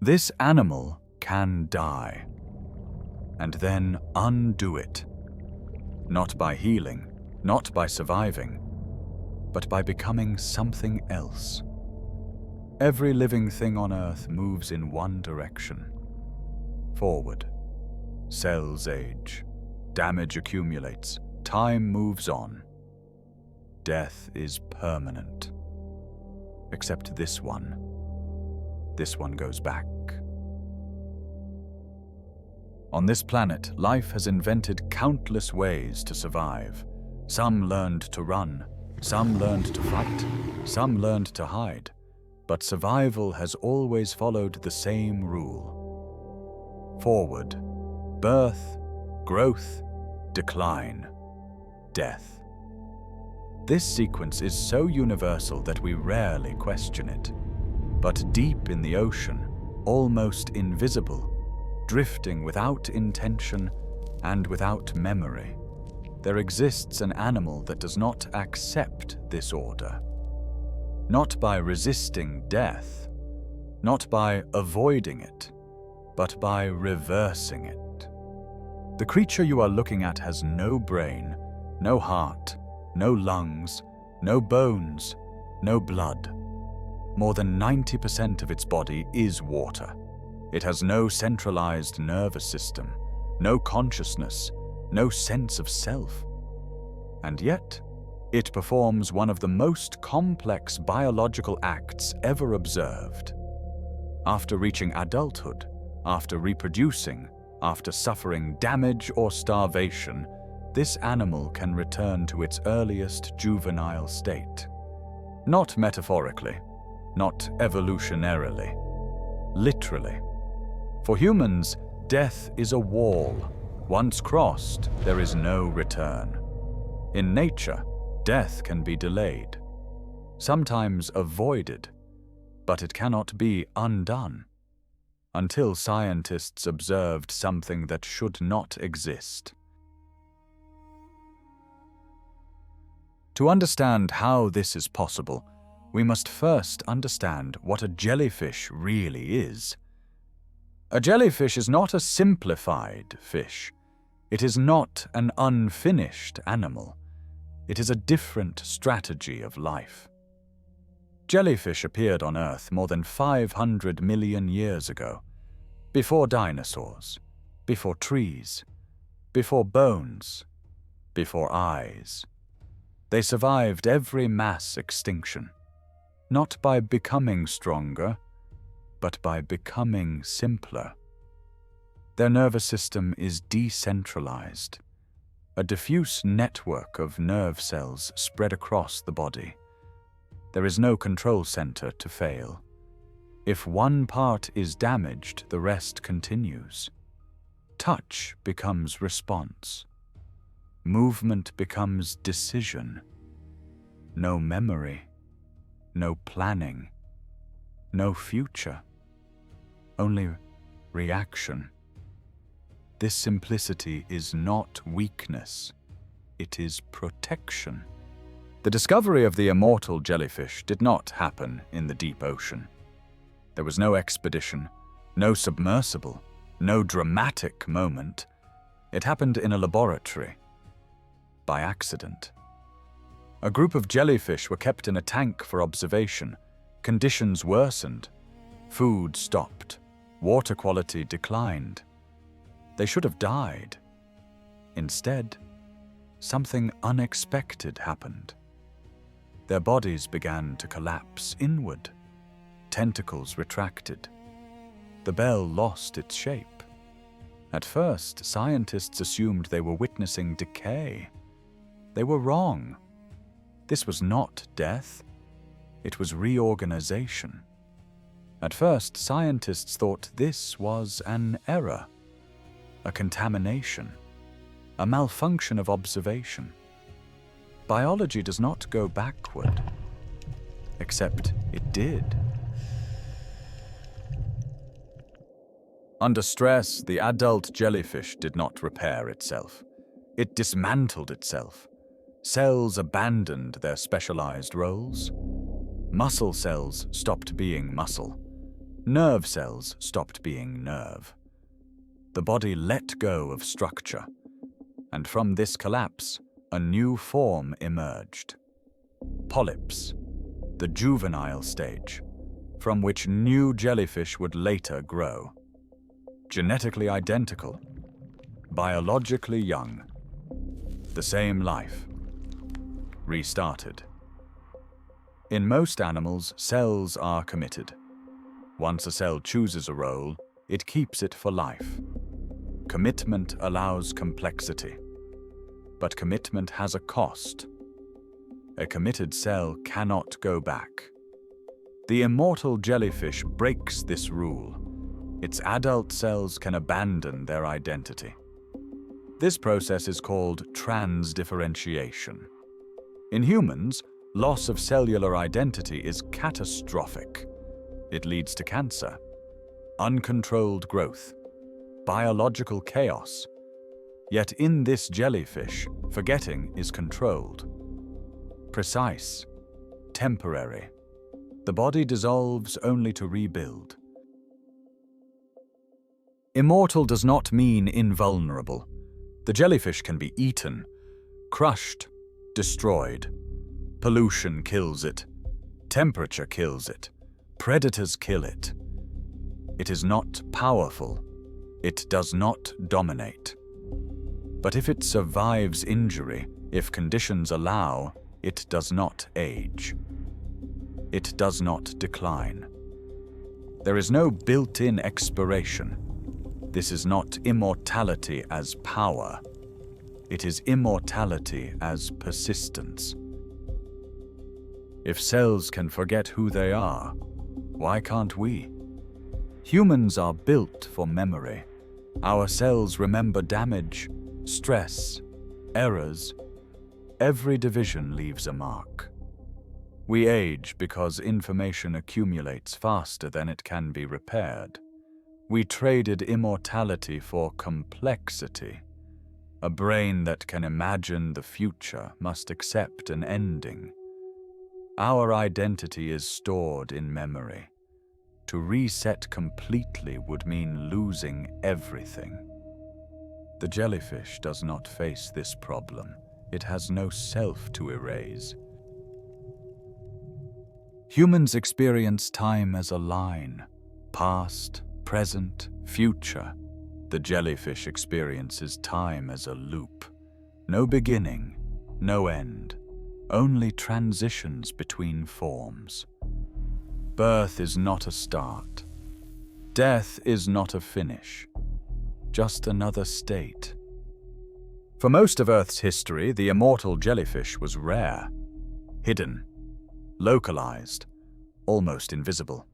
This animal can die, and then undo it. Not by healing, not by surviving, but by becoming something else. Every living thing on Earth moves in one direction. Forward. Cells age. Damage accumulates. Time moves on. Death is permanent. Except this one. This one goes back. On this planet, life has invented countless ways to survive. Some learned to run, some learned to fight, some learned to hide. But survival has always followed the same rule. Forward. Birth, growth, decline, death. This sequence is so universal that we rarely question it. But deep in the ocean, almost invisible, drifting without intention and without memory, there exists an animal that does not accept this order. Not by resisting death, not by avoiding it, but by reversing it. The creature you are looking at has no brain, no heart, no lungs, no bones, no blood. More than 90% of its body is water. It has no centralized nervous system, no consciousness, no sense of self. And yet, it performs one of the most complex biological acts ever observed. After reaching adulthood, after reproducing, after suffering damage or starvation, this animal can return to its earliest juvenile state. Not metaphorically, not evolutionarily, literally. For humans, death is a wall. Once crossed, there is no return. In nature, death can be delayed, sometimes avoided, but it cannot be undone, until scientists observed something that should not exist. To understand how this is possible, we must first understand what a jellyfish really is. A jellyfish is not a simplified fish. It is not an unfinished animal. It is a different strategy of life. Jellyfish appeared on Earth more than 500 million years ago, before dinosaurs, before trees, before bones, before eyes. They survived every mass extinction, not by becoming stronger, but by becoming simpler. Their nervous system is decentralized, a diffuse network of nerve cells spread across the body. There is no control center to fail. If one part is damaged, the rest continues. Touch becomes response. Movement becomes decision. No memory, no planning, no future, only reaction. This simplicity is not weakness, it is protection. The discovery of the immortal jellyfish did not happen in the deep ocean. There was no expedition, no submersible, no dramatic moment. It happened in a laboratory, by accident. A group of jellyfish were kept in a tank for observation. Conditions worsened. Food stopped. Water quality declined. They should have died. Instead, something unexpected happened. Their bodies began to collapse inward. Tentacles retracted. The bell lost its shape. At first, scientists assumed they were witnessing decay. They were wrong. This was not death. It was reorganization. At first, scientists thought this was an error, a contamination, a malfunction of observation. Biology does not go backward, except it did. Under stress, the adult jellyfish did not repair itself. It dismantled itself. Cells abandoned their specialized roles. Muscle cells stopped being muscle. Nerve cells stopped being nerve. The body let go of structure, and from this collapse, a new form emerged. Polyps, the juvenile stage, from which new jellyfish would later grow. Genetically identical, biologically young, the same life, restarted. In most animals, cells are committed. Once a cell chooses a role, it keeps it for life. Commitment allows complexity, but commitment has a cost. A committed cell cannot go back. The immortal jellyfish breaks this rule. Its adult cells can abandon their identity. This process is called transdifferentiation. In humans, loss of cellular identity is catastrophic. It leads to cancer, uncontrolled growth, biological chaos. Yet in this jellyfish, forgetting is controlled. Precise, temporary. The body dissolves only to rebuild. Immortal does not mean invulnerable. The jellyfish can be eaten, crushed, destroyed. Pollution kills it. Temperature kills it. Predators kill it. It is not powerful. It does not dominate. But if it survives injury, if conditions allow, it does not age. It does not decline. There is no built-in expiration. This is not immortality as power. It is immortality as persistence. If cells can forget who they are, why can't we? Humans are built for memory. Our cells remember damage, stress, errors. Every division leaves a mark. We age because information accumulates faster than it can be repaired. We traded immortality for complexity. A brain that can imagine the future must accept an ending. Our identity is stored in memory. To reset completely would mean losing everything. The jellyfish does not face this problem. It has no self to erase. Humans experience time as a line, past, present, future. The jellyfish experiences time as a loop. No beginning, no end, only transitions between forms. Birth is not a start. Death is not a finish, just another state. For most of Earth's history, the immortal jellyfish was rare, hidden, localized, almost invisible.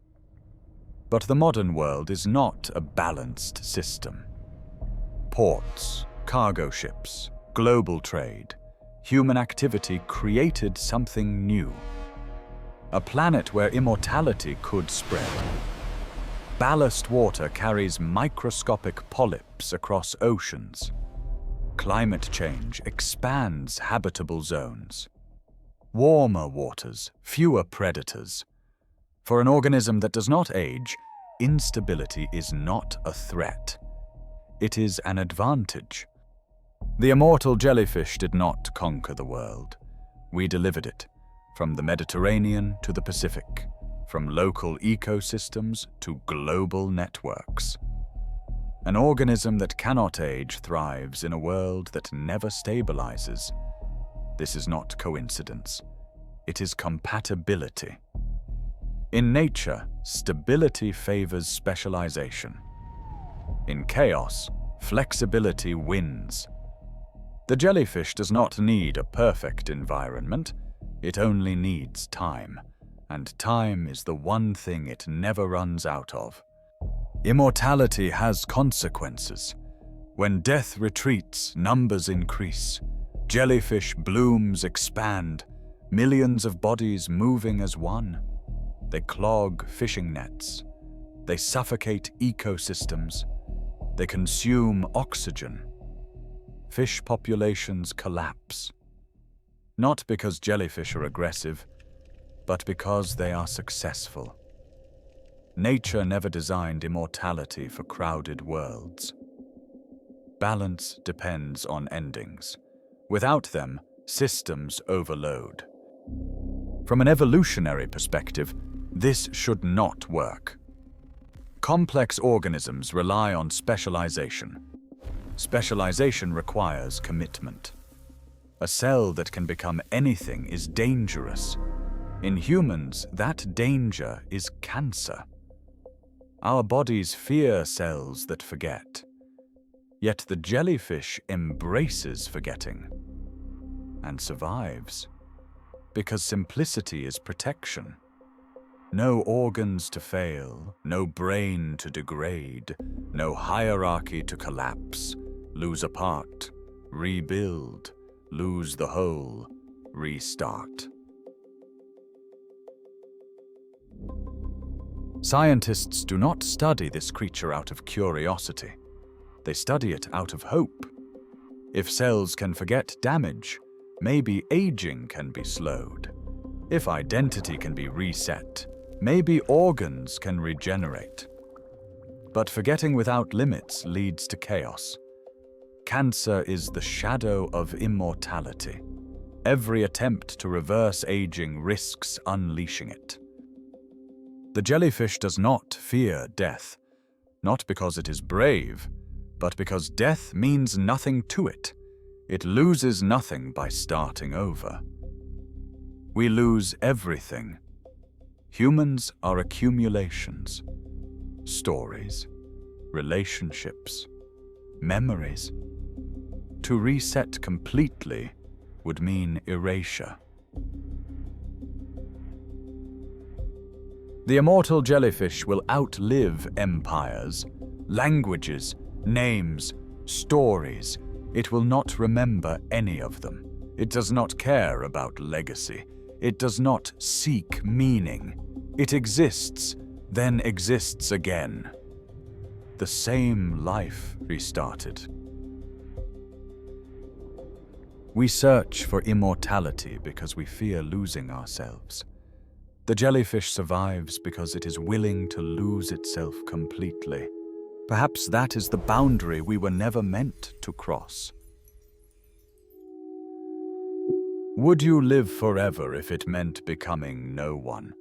But the modern world is not a balanced system. Ports, cargo ships, global trade, human activity created something new. A planet where immortality could spread. Ballast water carries microscopic polyps across oceans. Climate change expands habitable zones. Warmer waters, fewer predators. For an organism that does not age, instability is not a threat. It is an advantage. The immortal jellyfish did not conquer the world. We delivered it, from the Mediterranean to the Pacific, from local ecosystems to global networks. An organism that cannot age thrives in a world that never stabilizes. This is not coincidence. It is compatibility. In nature, stability favors specialization. In chaos, flexibility wins. The jellyfish does not need a perfect environment. It only needs time, and time is the one thing it never runs out of. Immortality has consequences. When death retreats, numbers increase. Jellyfish blooms expand, millions of bodies moving as one. They clog fishing nets. They suffocate ecosystems. They consume oxygen. Fish populations collapse. Not because jellyfish are aggressive, but because they are successful. Nature never designed immortality for crowded worlds. Balance depends on endings. Without them, systems overload. From an evolutionary perspective, this should not work. Complex organisms rely on specialization. Specialization requires commitment. A cell that can become anything is dangerous. In humans, that danger is cancer. Our bodies fear cells that forget. Yet the jellyfish embraces forgetting and survives because simplicity is protection. No organs to fail, no brain to degrade, no hierarchy to collapse, lose a part, rebuild, lose the whole, restart. Scientists do not study this creature out of curiosity. They study it out of hope. If cells can forget damage, maybe aging can be slowed. If identity can be reset, maybe organs can regenerate. But forgetting without limits leads to chaos. Cancer is the shadow of immortality. Every attempt to reverse aging risks unleashing it. The jellyfish does not fear death, not because it is brave, but because death means nothing to it. It loses nothing by starting over. We lose everything. Humans are accumulations, stories, relationships, memories. To reset completely would mean erasure. The immortal jellyfish will outlive empires, languages, names, stories. It will not remember any of them. It does not care about legacy. It does not seek meaning. It exists, then exists again. The same life restarted. We search for immortality because we fear losing ourselves. The jellyfish survives because it is willing to lose itself completely. Perhaps that is the boundary we were never meant to cross. Would you live forever if it meant becoming no one?